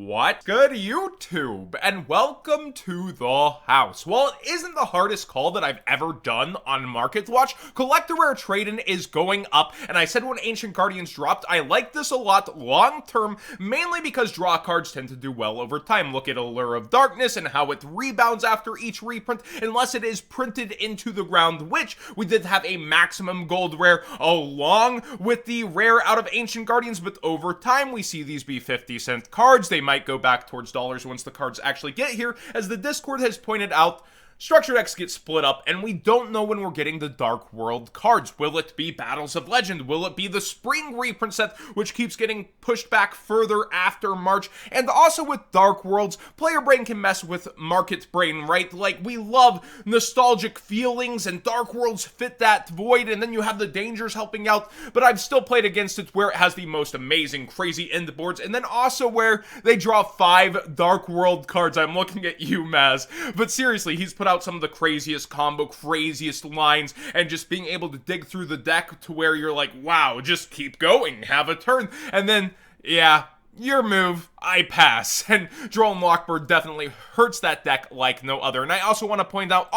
What good, YouTube? And welcome to the house. While it isn't the hardest call that I've ever done on Market Watch, Collector Rare Trade-In is going up, and I said when Ancient Guardians dropped, I like this a lot long-term, mainly because draw cards tend to do well over time. Look at Allure of Darkness and how it rebounds after each reprint, unless it is printed into the ground, which we did have a maximum gold rare along with the rare out of Ancient Guardians, but over time we see these be 50-cent cards. They might go back towards dollars once the cards actually get here. As the Discord has pointed out, Structure decks get split up, and we don't know when we're getting the Dark World cards. Will it be Battles of Legend? Will it be the Spring reprint set, which keeps getting pushed back further after March? And also with Dark Worlds, player brain can mess with market brain, right? Like, we love nostalgic feelings, and Dark Worlds fit that void, and then you have the dangers helping out, but I've still played against it where it has the most amazing, crazy end boards, and then also where they draw 5 Dark World cards. I'm looking at you, Maz. But seriously, he's put out some of the craziest combo, craziest lines, and just being able to dig through the deck to where you're like, wow, just keep going, have a turn. And then, yeah, your move, I pass. And Drone Lockbird definitely hurts that deck like no other. And I also want to point out,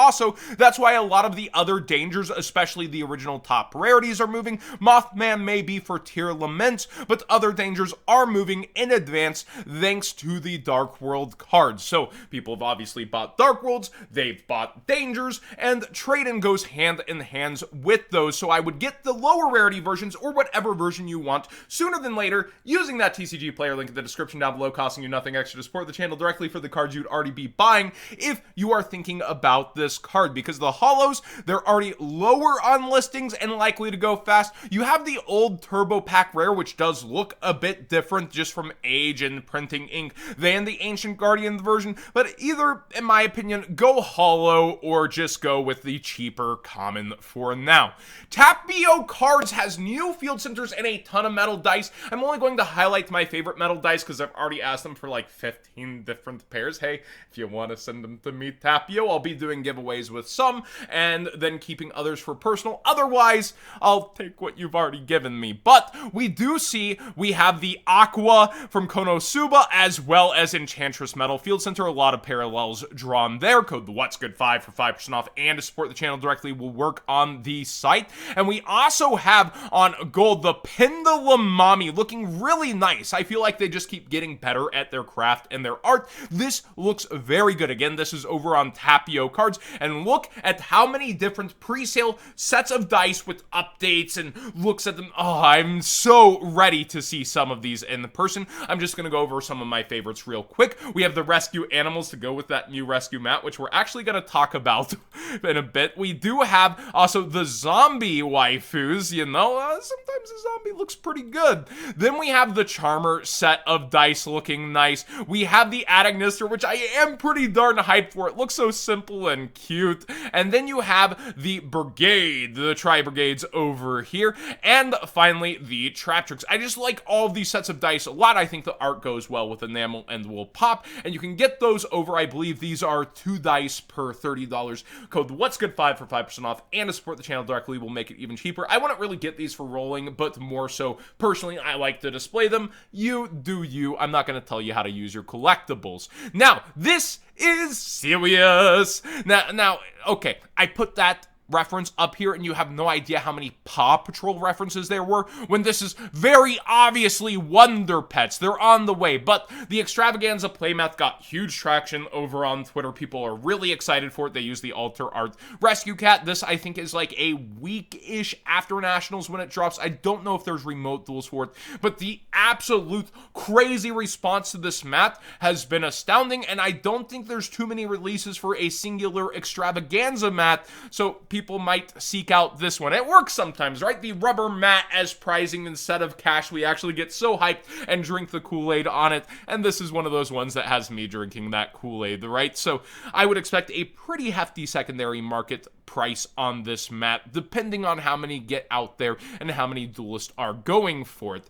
that's why a lot of the other dangers, especially the original top rarities, are moving. Mothman may be for Tier Lament, but other dangers are moving in advance thanks to the Dark World cards. So people have obviously bought Dark Worlds, they've bought dangers, and Trade-In goes hand in hand with those. So I would get the lower rarity versions or whatever version you want sooner than later using that TCG player link in the description down below, costing you nothing extra to support the channel directly for the cards you'd already be buying if you are thinking about this card, because the holos, they're already lower on listings and likely to go fast. You have the old Turbo Pack Rare, which does look a bit different just from age and printing ink than the Ancient Guardian version, but either, in my opinion, go holo or just go with the cheaper common for now. Tapio Cards has new field centers and a ton of metal dice. I'm only going to highlight my favorite metal dice because I've already asked them for like 15 different pairs. Hey, if you want to send them to me, Tapio, I'll be doing giveaways with some and then keeping others for personal. Otherwise, I'll take what you've already given me. But we do see we have the Aqua from Konosuba as well as Enchantress Metal Field Center. A lot of parallels drawn there. Code the What's Good 5 for 5% off, and to support the channel directly will work on the site. And we also have on gold the Pendulum Mommy, looking really nice. I feel like they just keep getting better at their craft and their art. This looks very good. Again, this is over on Tapio Cards, and look at how many different pre-sale sets of dice with updates and looks at them. Oh, I'm so ready to see some of these in person. I'm just gonna go over some of my favorites real quick. We have the rescue animals to go with that new rescue mat, which we're actually gonna talk about in a bit. We do have also the zombie waifus, you know, sometimes a zombie looks pretty good. Then we have the Charmer set of dice looking nice. We have the Adagnister, which I am pretty darn hyped for. It looks so simple and cute. And then you have the Brigade, the Tri-Brigades over here. And finally, the Traptrix. I just like all of these sets of dice a lot. I think the art goes well with enamel and will pop. And you can get those over, I believe these are 2 dice per $30. Code What's Good 5 for 5% off, and to support the channel directly will make it even cheaper. I wouldn't really get these for rolling, but more so personally, I like to display them. You do you. I'm not going to tell you how to use your collectibles. Now, this is serious. Now, okay, I put that reference up here and you have no idea how many Paw Patrol references there were, when this is very obviously Wonder Pets. They're on the way, but the Extravaganza Playmat got huge traction over on Twitter. People are really excited for it. They use the Alter Art Rescue Cat. This, I think, is like a week-ish after Nationals when it drops. I don't know if there's remote duels for it, but the absolute crazy response to this mat has been astounding, and I don't think there's too many releases for a singular Extravaganza mat, so people might seek out this one. It works sometimes, right? The rubber mat as prizing instead of cash. We actually get so hyped and drink the Kool-Aid on it, and this is one of those ones that has me drinking that Kool-Aid, right? So I would expect a pretty hefty secondary market price on this mat, depending on how many get out there and how many duelists are going for it.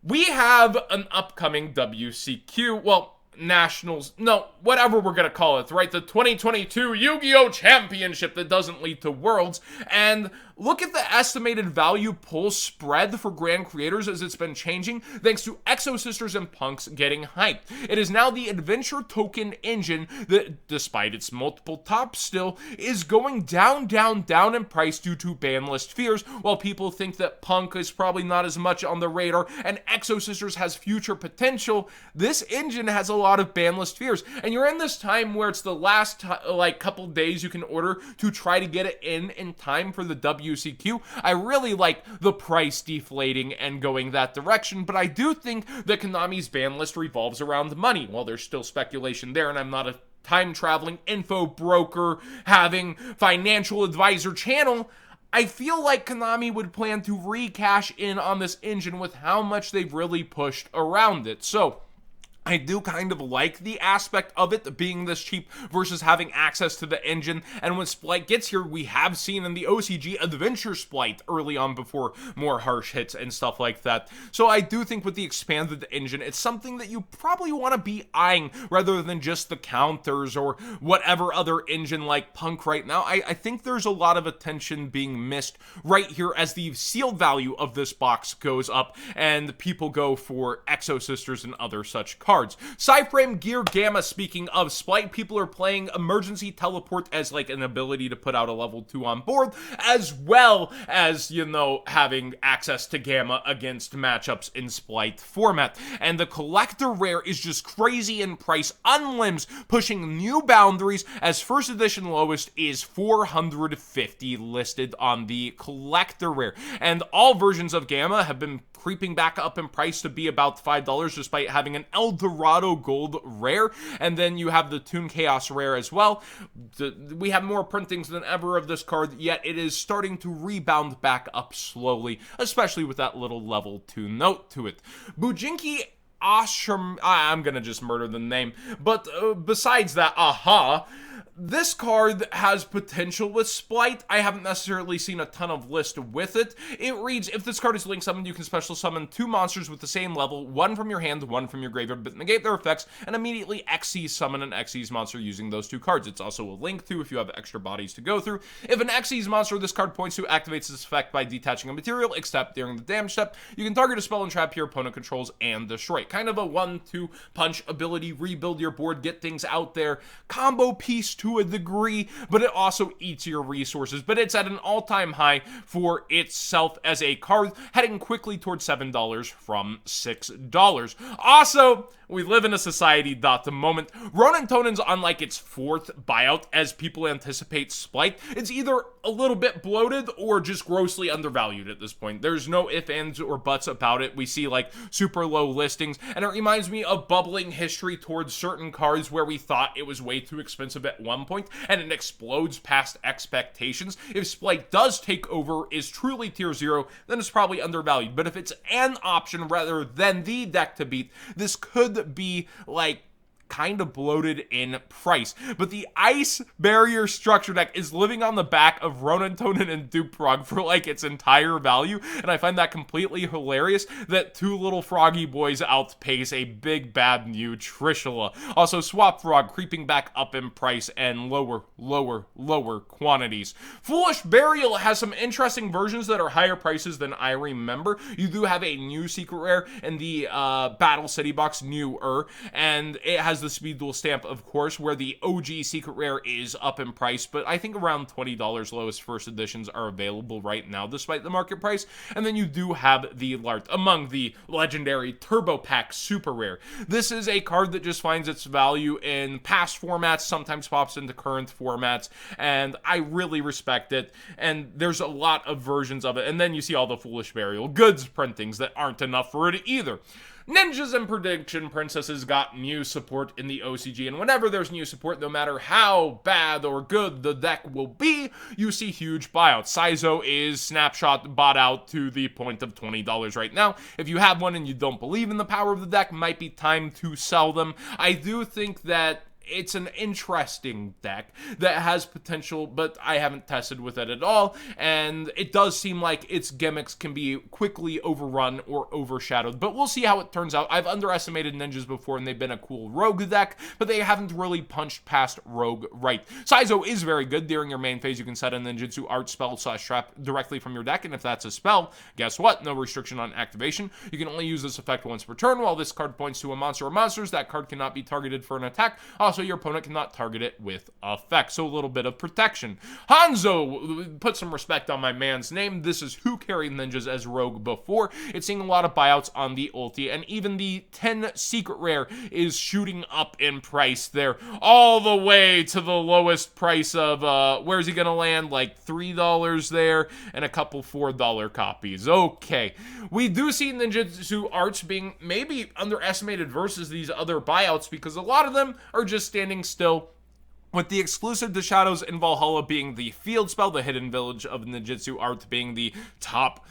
We have an upcoming WCQ, well, Nationals, no, whatever we're gonna call it, right? The 2022 Yu-Gi-Oh! Championship that doesn't lead to Worlds, and Look at the estimated value pull spread for Grand Creators as it's been changing thanks to Exo Sisters and Punks getting hyped. It is now the adventure token engine that, despite its multiple tops still, is going down in price due to ban list fears, while people think that Punk is probably not as much on the radar and Exo Sisters has future potential. This engine has a lot of ban list fears, and you're in this time where it's the last couple days you can order to try to get it in time for the WCQ. I really like the price deflating and going that direction, but I do think that Konami's ban list revolves around money. While there's still speculation there, and I'm not a time-traveling info broker having financial advisor channel, I feel like Konami would plan to recash in on this engine with how much they've really pushed around it. So I do kind of like the aspect of it being this cheap versus having access to the engine, and when Splight gets here, we have seen in the OCG Adventure Splight early on before more harsh hits and stuff like that. So I do think with the expanded engine, it's something that you probably want to be eyeing rather than just the counters or whatever other engine like Punk right now. I think there's a lot of attention being missed right here as the sealed value of this box goes up and people go for Exo Sisters and other such cards. Cyframe Gear Gamma, speaking of Splight, people are playing Emergency Teleport as like an ability to put out a level 2 on board, as well as, you know, having access to Gamma against matchups in Splight format. And the collector rare is just crazy in price. Unlims pushing new boundaries as first edition lowest is 450 listed on the collector rare. And all versions of Gamma have been creeping back up in price to be about $5 despite having an El Dorado Gold rare, and then you have the Toon Chaos rare as well. We have more printings than ever of this card, yet it is starting to rebound back up slowly, especially with that little level 2 note to it. Bujinki Ashram, I'm gonna just murder the name, but besides that, this card has potential with Splight. I haven't necessarily seen a ton of list with it. It reads, if this card is link summoned, you can special summon 2 monsters with the same level, 1 from your hand, 1 from your graveyard, but negate their effects, and immediately Xyz summon an Xyz monster using those 2 cards. It's also a link to if you have extra bodies to go through. If an Xyz monster this card points to activates this effect by detaching a material, except during the damage step, you can target a spell and trap your opponent controls and destroy it. Kind of a 1-2 punch ability, rebuild your board, get things out there, combo piece to a degree, but it also eats your resources. But it's at an all-time high for itself as a card, heading quickly towards $7 from $6. Also, we live in a society at the moment. Ronan Tonin's on like its 4th buyout as people anticipate Splight. It's either a little bit bloated or just grossly undervalued at this point. There's no ifs, ands, or buts about it. We see like super low listings, and it reminds me of bubbling history towards certain cards where we thought it was way too expensive at one point, and it explodes past expectations. If Splight does take over, is truly tier 0, then it's probably undervalued. But if it's an option rather than the deck to beat, this could be like kind of bloated in price. But the Ice Barrier structure deck is living on the back of Ronan, Tonin, and Duprog for like its entire value, and I find that completely hilarious that 2 little froggy boys outpace a big bad new Trishula. Also, Swap Frog creeping back up in price and lower quantities. Foolish Burial has some interesting versions that are higher prices than I remember. You do have a new secret rare in the Battle City box, newer, and it has the speed dual stamp, of course, where the OG secret rare is up in price, but I think around $20 lowest first editions are available right now despite the market price. And then you do have the Lart among the legendary Turbo Pack super rare. This is a card that just finds its value in past formats, sometimes pops into current formats, and I really respect it, and there's a lot of versions of it. And then you see all the Foolish Burial goods printings that aren't enough for it either. Ninjas and Prediction Princesses got new support in the OCG, and whenever there's new support, no matter how bad or good the deck will be, you see huge buyouts. Saizo is snapshot bought out to the point of $20 right now. If you have one and you don't believe in the power of the deck, might be time to sell them. I do think that it's an interesting deck that has potential, but I haven't tested with it at all, and it does seem like its gimmicks can be quickly overrun or overshadowed, but we'll see how it turns out. I've underestimated ninjas before, and they've been a cool rogue deck, but they haven't really punched past rogue right. Saizo is very good. During your main phase, you can set a ninjutsu art spell / trap directly from your deck, and if that's a spell, guess what? No restriction on activation. You can only use this effect once per turn. While this card points to a monster or monsters, that card cannot be targeted for an attack. Also, your opponent cannot target it with effect, so a little bit of protection. Hanzo, put some respect on my man's name. This is who carried ninjas as rogue before. It's seeing a lot of buyouts on the ulti, and even the 10 secret rare is shooting up in price there, all the way to the lowest price of, where's he gonna land? Like $3 there, and a couple $4 copies. Okay, we do see ninjutsu arts being maybe underestimated versus these other buyouts, because a lot of them are just standing still, with the exclusive to Shadows in Valhalla being the field spell, the hidden village of ninjutsu art being the top,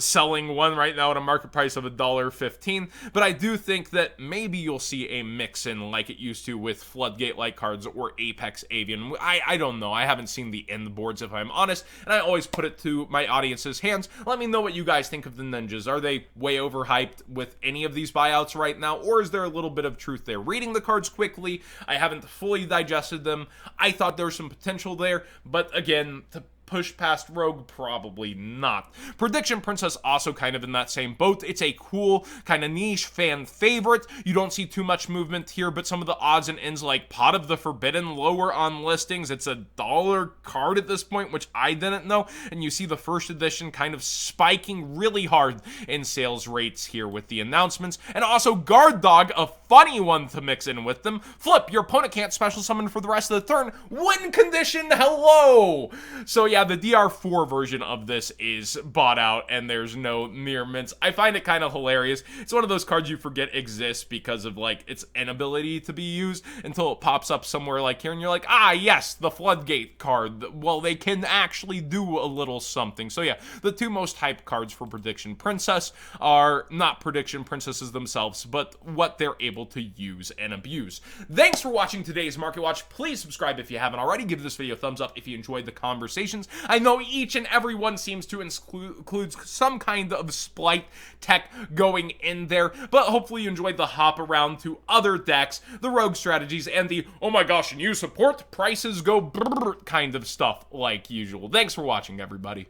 selling one right now at a market price of $1.15. But I do think that maybe you'll see a mix-in like it used to with Floodgate-like cards or Apex Avian. I don't know. I haven't seen the end boards, if I'm honest, and I always put it to my audience's hands. Let me know what you guys think of the ninjas. Are they way overhyped with any of these buyouts right now, or is there a little bit of truth there? Reading the cards quickly, I haven't fully digested them. I thought there was some potential there, but again, to push past rogue, probably not. Prediction Princess also kind of in that same boat. It's a cool, kind of niche fan favorite. You don't see too much movement here, but some of the odds and ends like Pot of the Forbidden lower on listings. It's a $1 card at this point, which I didn't know, and you see the first edition kind of spiking really hard in sales rates here with the announcements. And also Guard Dog, a funny one to mix in with them. Flip, your opponent can't special summon for the rest of the turn. Win condition, hello! So yeah, the DR4 version of this is bought out, and there's no near mints. I find it kind of hilarious. It's one of those cards you forget exists because of, like, its inability to be used until it pops up somewhere like here, and you're like, ah, yes, the Floodgate card. Well, they can actually do a little something. So yeah, the two most hyped cards for Prediction Princess are not Prediction Princesses themselves, but what they're able to use and abuse. Thanks for watching today's Market Watch. Please subscribe if you haven't already. Give this video a thumbs up if you enjoyed the conversations. I know each and every one seems to include some kind of Splight tech going in there, but hopefully you enjoyed the hop around to other decks, the rogue strategies, and the, oh my gosh, and you support prices go brrr kind of stuff like usual. Thanks for watching, everybody.